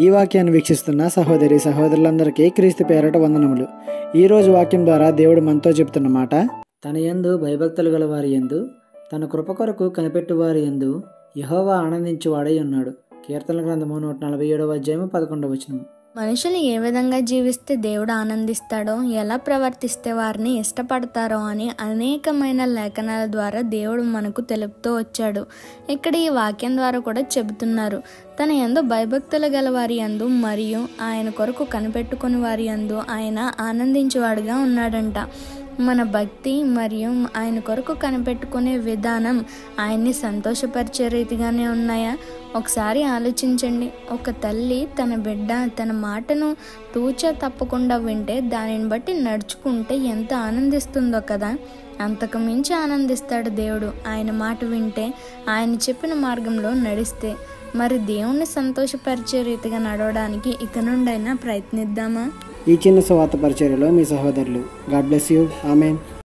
ఈ వాక్యాన్ని వీక్షిస్తున్న సహోదరి సహోదరులందరికీ క్రీస్తు పేరట వందనములు. ఈరోజు వాక్యం ద్వారా దేవుడు మనతో చెప్తున్న మాట, తన యందు భయభక్తులు గల వారి యందు, తన కృప కొరకు కనిపెట్టు వారి యందు యెహోవా ఆనందించువాడై ఉన్నాడు. కీర్తనల గ్రంథము 147వ అధ్యాయము 11వ వచనము. మనుషులు ఏ విధంగా జీవిస్తే దేవుడు ఆనందిస్తాడో, ఎలా ప్రవర్తిస్తే వారిని ఇష్టపడతారో అని అనేకమైన లేఖనాల ద్వారా దేవుడు మనకు తెలుపుతూ వచ్చాడు. ఇక్కడ ఈ వాక్యం ద్వారా కూడా చెబుతున్నారు, తన యందు భయభక్తులు గల వారి యందు మరియు ఆయన కొరకు కనిపెట్టుకుని వారి యందు ఆయన ఆనందించేవాడుగా ఉన్నాడంట. మన భక్తి మరియు ఆయన కొరకు కనిపెట్టుకునే విధానం ఆయన్ని సంతోషపరిచే రీతిగానే ఉన్నాయా? ఒకసారి ఆలోచించండి. ఒక తల్లి తన బిడ్డ తన మాటను తూచా తప్పకుండా వింటే, దానిని బట్టి నడుచుకుంటే ఎంత ఆనందిస్తుందో కదా. అంతకు మించి ఆనందిస్తాడు దేవుడు ఆయన మాట వింటే, ఆయన చెప్పిన మార్గంలో నడిస్తే. మరి దేవుణ్ణి సంతోషపరిచే రీతిగా నడవడానికి ఇక నుండైనా ప్రయత్నిద్దామా? ఈ చిన్న సువార్త పరిచర్యలో మీ సహోదరులు. God bless you. ఆమేన్.